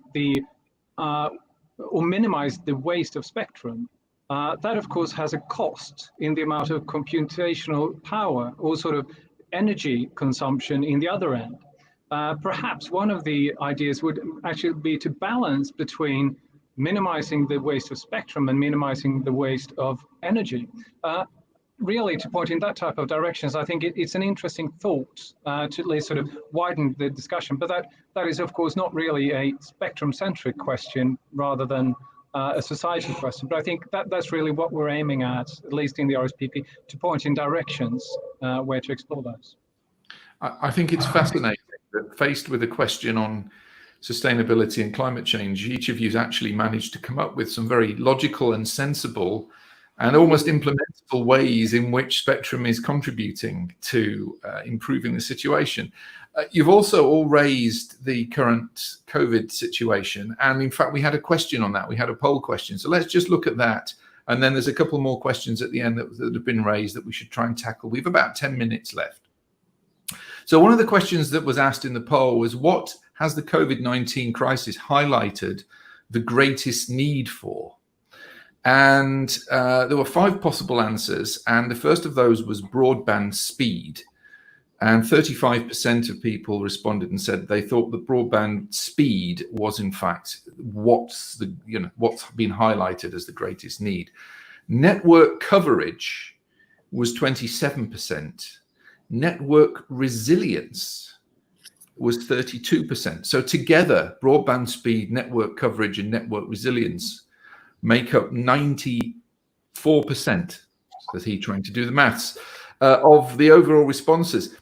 or minimize the waste of spectrum. That, of course, has a cost in the amount of computational power or sort of energy consumption in the other end. Perhaps one of the ideas would actually be to balance between minimizing the waste of spectrum and minimizing the waste of energy. Really, to point in that type of directions, I think it's an interesting thought to at least sort of widen the discussion. But that is, of course, not really a spectrum-centric question, rather than a societal question. But I think that's really what we're aiming at least in the RSPP, to point in directions where to explore those. I think it's fascinating that, faced with a question on sustainability and climate change, each of you's actually managed to come up with some very logical and sensible and almost implementable ways in which spectrum is contributing to improving the situation. You've also all raised the current COVID situation, and in fact we had a question on that. We had a poll question, so let's just look at that, and then there's a couple more questions at the end that have been raised that we should try and tackle. We've about 10 minutes left. So one of the questions that was asked in the poll was, what has the COVID-19 crisis highlighted the greatest need for? And there were 5 possible answers, and the first of those was broadband speed. And 35% of people responded and said they thought that broadband speed was in fact what's been highlighted as the greatest need. Network coverage was 27%. Network resilience was 32%. So together, broadband speed, network coverage, and network resilience make up 94%, says he, trying to do the maths, of the overall responses.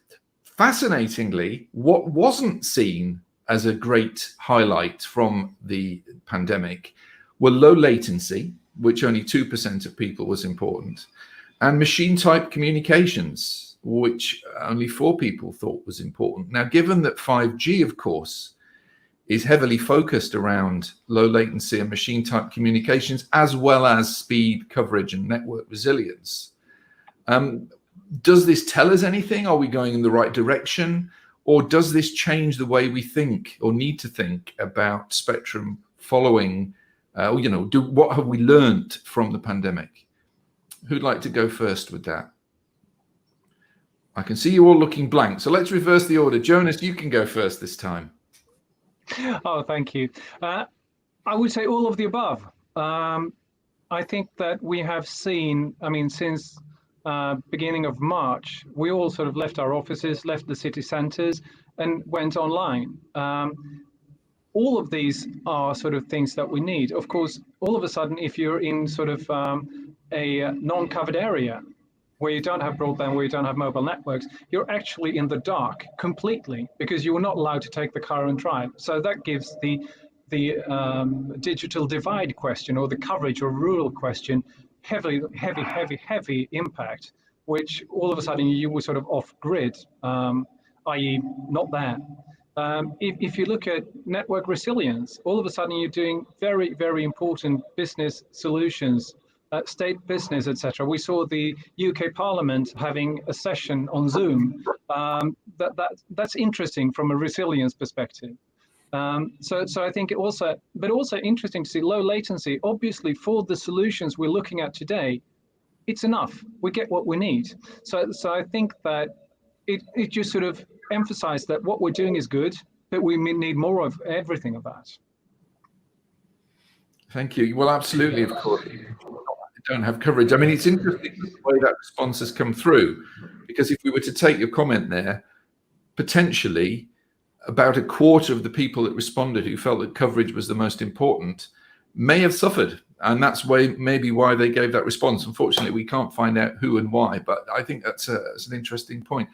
Fascinatingly, what wasn't seen as a great highlight from the pandemic were low latency, which only 2% of people was important, and machine type communications, which only 4 people thought was important. Now, given that 5G, of course, is heavily focused around low latency and machine type communications, as well as speed, coverage, and network resilience, does this tell us anything? Are we going in the right direction? Or does this change the way we think or need to think about spectrum following, what have we learned from the pandemic? Who'd like to go first with that? I can see you all looking blank. So let's reverse the order. Jonas, you can go first this time. Oh, thank you. I would say all of the above. I think that we have seen, since beginning of March, we all sort of left our offices, left the city centers, and went online. All of these are sort of things that we need. Of course, all of a sudden, if you're in sort of a non-covered area, where you don't have broadband, where you don't have mobile networks, you're actually in the dark completely, because you are not allowed to take the car and drive. So that gives the digital divide question, or the coverage or rural question, heavy impact, which all of a sudden you were sort of off grid, i.e. not there. If you look at network resilience, all of a sudden you're doing very important business solutions, state business, etc. We saw the UK Parliament having a session on Zoom. That's interesting from a resilience perspective. So I think it also interesting to see low latency. Obviously, for the solutions we're looking at today, it's enough. We get what we need. So I think that it just sort of emphasized that what we're doing is good, but we need more of everything of that. Thank you. Well, absolutely, of course. Don't have coverage. It's interesting the way that response has come through, because if we were to take your comment there, potentially about a quarter of the people that responded who felt that coverage was the most important may have suffered, and that's maybe why they gave that response. Unfortunately, we can't find out who and why, but I think that's an interesting point.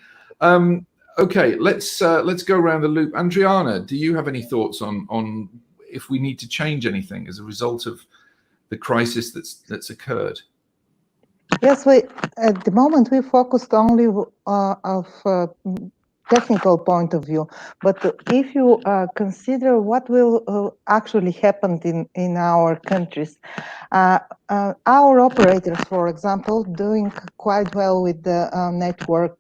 Okay, let's go around the loop. Andriana, do you have any thoughts on if we need to change anything as a result of the crisis that's occurred? Yes, at the moment we focused only of technical point of view, but if you consider what will actually happen in our countries, our operators, for example, doing quite well with the network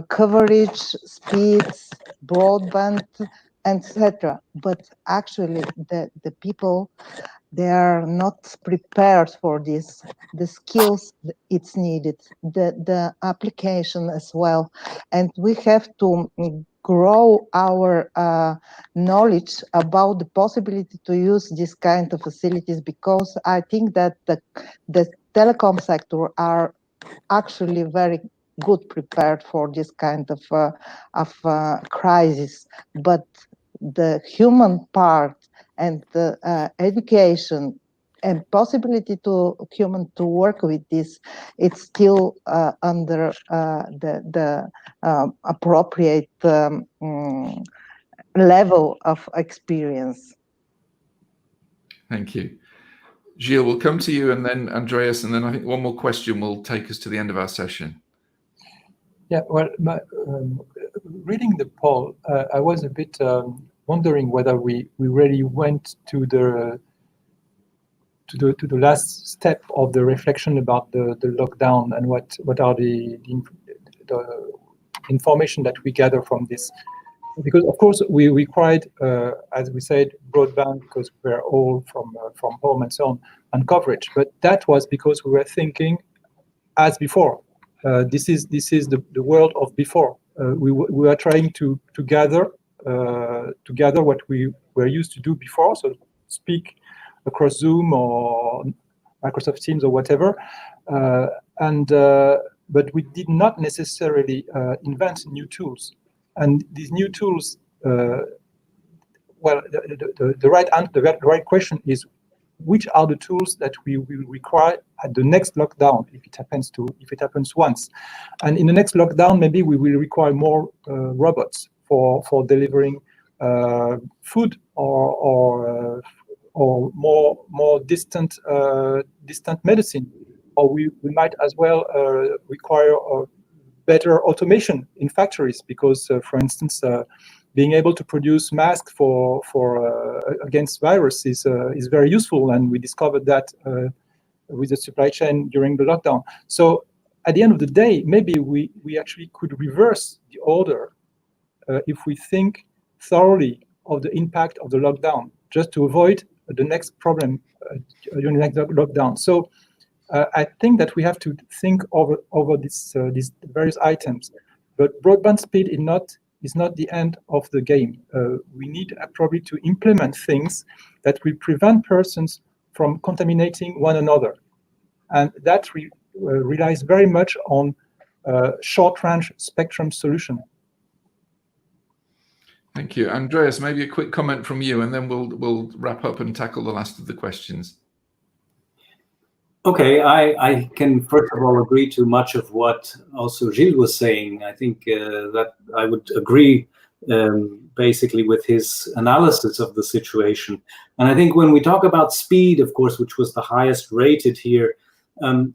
coverage, speeds, broadband, etc. But actually, the people, they are not prepared for this. The skills it's needed, the application as well, and we have to grow our knowledge about the possibility to use this kind of facilities, because I think that the telecom sector are actually very good prepared for this kind of crisis, but the human part and the education and possibility to human to work with this, it's still under the appropriate level of experience. Thank you. Gilles, we'll come to you, and then Andreas, and then I think one more question will take us to the end of our session. Yeah, well, reading the poll, I was a bit wondering whether we really went to the last step of the reflection about the lockdown and what are the information that we gather from this. Because of course we required, as we said, broadband because we're all from home and so on, and coverage. But that was because we were thinking as before. This is the world of before. We are trying to gather what we were used to do before, so speak across Zoom or Microsoft Teams or whatever, but we did not necessarily invent new tools. And these new tools, well, the right question is, which are the tools that we will require at the next lockdown if it happens once? And in the next lockdown, maybe we will require more robots for delivering food or more distant medicine, or we might as well require better automation in factories, because for instance, being able to produce masks for against virus is very useful, and we discovered that with the supply chain during the lockdown. So at the end of the day, maybe we actually could reverse the order if we think thoroughly of the impact of the lockdown, just to avoid the next problem during the next lockdown. So I think that we have to think over these various items, but broadband speed is not the end of the game. We need probably to implement things that will prevent persons from contaminating one another, and that relies very much on short-range spectrum solution. Thank you. Andreas, maybe a quick comment from you, and then we'll wrap up and tackle the last of the questions. Okay, I can first of all agree to much of what also Gilles was saying. I think that I would agree basically with his analysis of the situation. And I think when we talk about speed, of course, which was the highest rated here,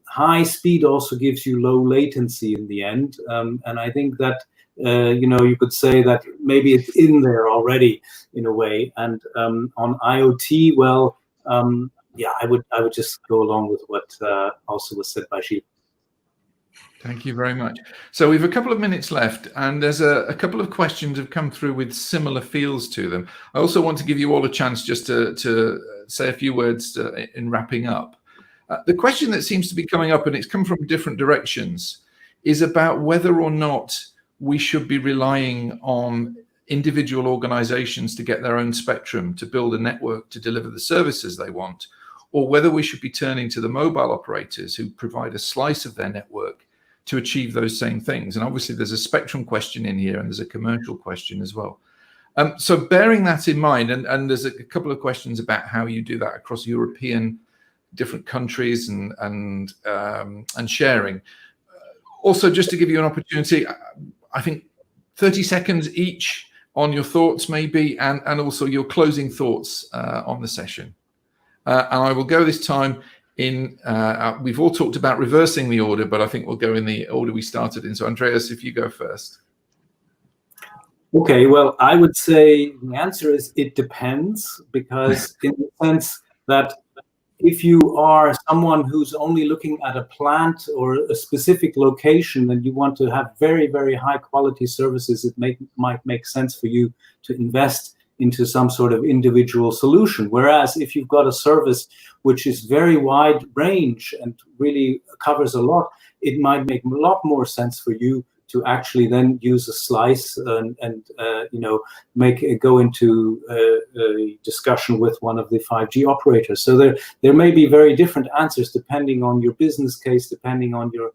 high speed also gives you low latency in the end. And I think that you could say that maybe it's in there already in a way. And on IoT, well, yeah, I would just go along with what also was said by Gilles. Thank you very much. So we have a couple of minutes left, and there's a couple of questions have come through with similar feels to them. I also want to give you all a chance just to say a few words in wrapping up. The question that seems to be coming up, and it's come from different directions, is about whether or not we should be relying on individual organizations to get their own spectrum, to build a network to deliver the services they want, or whether we should be turning to the mobile operators who provide a slice of their network to achieve those same things. And obviously there's a spectrum question in here, and there's a commercial question as well. So bearing that in mind, and there's a couple of questions about how you do that across European different countries and sharing. Also, just to give you an opportunity, I think 30 seconds each on your thoughts maybe, and also your closing thoughts on the session. And I will go this time in, we've all talked about reversing the order, but I think we'll go in the order we started in. So Andreas, if you go first. Okay, well, I would say the answer is it depends, because in the sense that if you are someone who's only looking at a plant or a specific location and you want to have very, very high quality services, it might make sense for you to invest into some sort of individual solution. Whereas if you've got a service which is very wide range and really covers a lot, it might make a lot more sense for you to actually then use a slice and go into a discussion with one of the 5G operators. So there may be very different answers depending on your business case, depending on your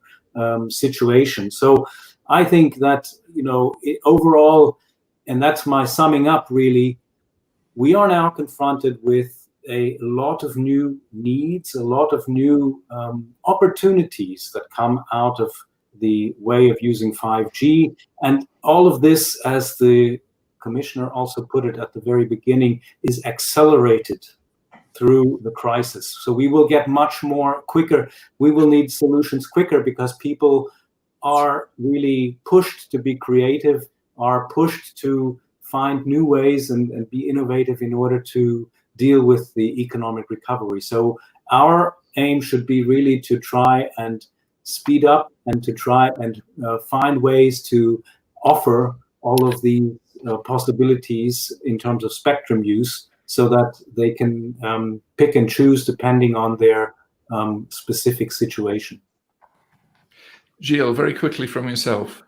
situation. So I think that, overall, and that's my summing up really, we are now confronted with a lot of new needs, a lot of new opportunities that come out of the way of using 5G. And all of this, as the commissioner also put it at the very beginning, is accelerated through the crisis. So we will get much more quicker. We will need solutions quicker because people are really pushed to be creative, are pushed to find new ways and be innovative in order to deal with the economic recovery. So our aim should be really to try and speed up and to try and find ways to offer all of the possibilities in terms of spectrum use so that they can pick and choose depending on their specific situation. Gilles, very quickly from yourself.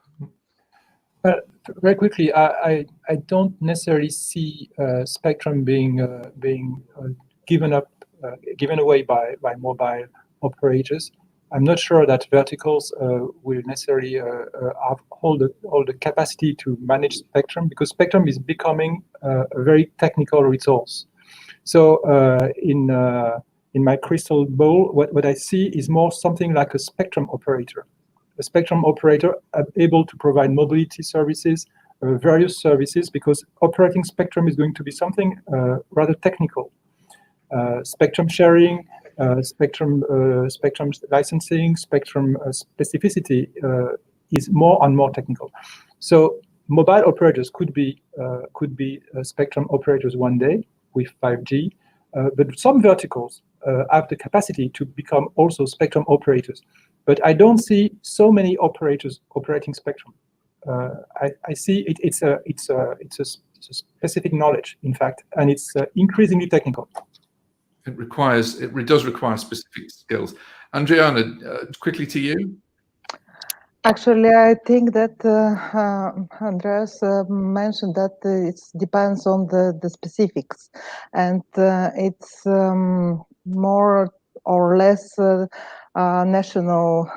Very quickly, I don't necessarily see spectrum being given away by mobile operators. I'm not sure that verticals will necessarily hold the capacity to manage spectrum, because spectrum is becoming a very technical resource. So in my crystal ball, what I see is more something like a spectrum operator. A spectrum operator able to provide mobility services, various services, because operating spectrum is going to be something rather technical. Spectrum sharing, spectrum licensing, spectrum specificity is more and more technical. So mobile operators could be spectrum operators one day with 5G, but some verticals have the capacity to become also spectrum operators. But I don't see so many operators operating spectrum. I see it's a specific knowledge, in fact, and it's increasingly technical. It does require specific skills. Andriana, quickly to you. Actually, I think that Andreas mentioned that it depends on the specifics, and it's more or less national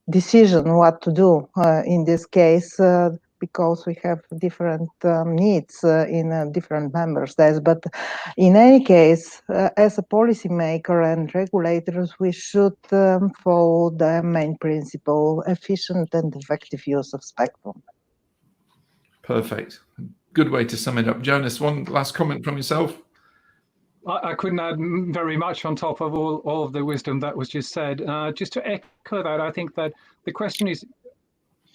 decision what to do in this case, because we have different needs in different member states. But in any case, as a policymaker and regulators, we should follow the main principle: efficient and effective use of spectrum. Perfect. Good way to sum it up. Jonas, one last comment from yourself. I couldn't add very much on top of all of the wisdom that was just said. Just to echo that, I think that the question is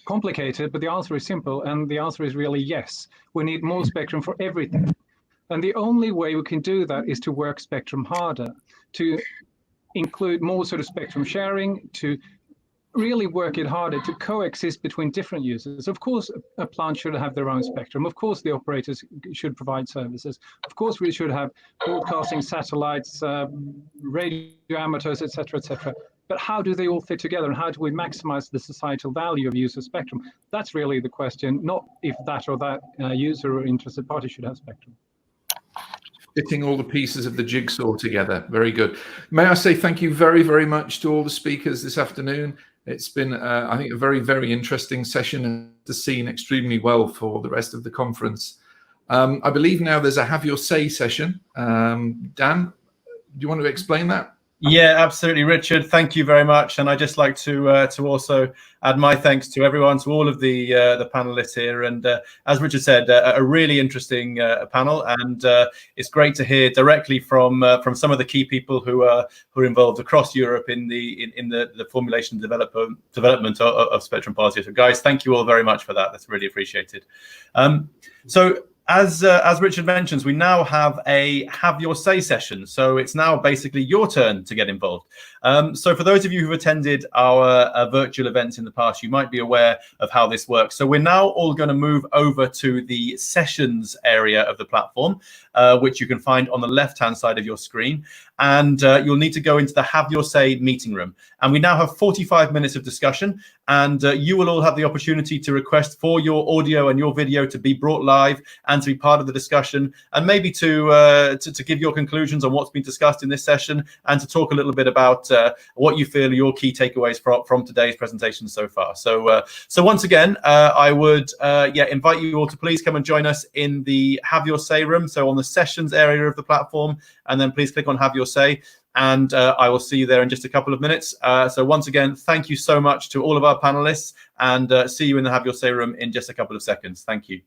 complicated, but the answer is simple, and the answer is really yes. We need more spectrum for everything. And the only way we can do that is to work spectrum harder, to include more sort of spectrum sharing, to really work it harder to coexist between different users. Of course, a plant should have their own spectrum. Of course, the operators should provide services. Of course, we should have broadcasting satellites, radio amateurs, etc., etc. But how do they all fit together, and how do we maximize the societal value of use of spectrum? That's really the question, not if that or that user or interested party should have spectrum. Fitting all the pieces of the jigsaw together. Very good. May I say thank you very, very much to all the speakers this afternoon. It's been, I think, a very, very interesting session, and the scene extremely well for the rest of the conference. I believe now there's a Have Your Say session. Dan, do you want to explain that? Yeah, absolutely, Richard. Thank you very much. And I'd just like to also add my thanks to everyone, to all of the panelists here. And as Richard said, a really interesting panel, and it's great to hear directly from some of the key people who are involved across Europe in the formulation and development of spectrum policy. So, guys, thank you all very much for that. That's really appreciated. So, as Richard mentions, we now have a Have Your Say session. So it's now basically your turn to get involved. So for those of you who've attended our virtual events in the past, you might be aware of how this works. So we're now all going to move over to the sessions area of the platform, which you can find on the left-hand side of your screen. And you'll need to go into the Have Your Say meeting room. And we now have 45 minutes of discussion. And you will all have the opportunity to request for your audio and your video to be brought live and to be part of the discussion, and maybe to give your conclusions on what's been discussed in this session, and to talk a little bit about what you feel are your key takeaways from today's presentation so far. So once again, I would invite you all to please come and join us in the Have Your Say room. So on the sessions area of the platform, and then please click on Have Your Say. And I will see you there in just a couple of minutes. So once again, thank you so much to all of our panelists, and see you in the Have Your Say room in just a couple of seconds. Thank you.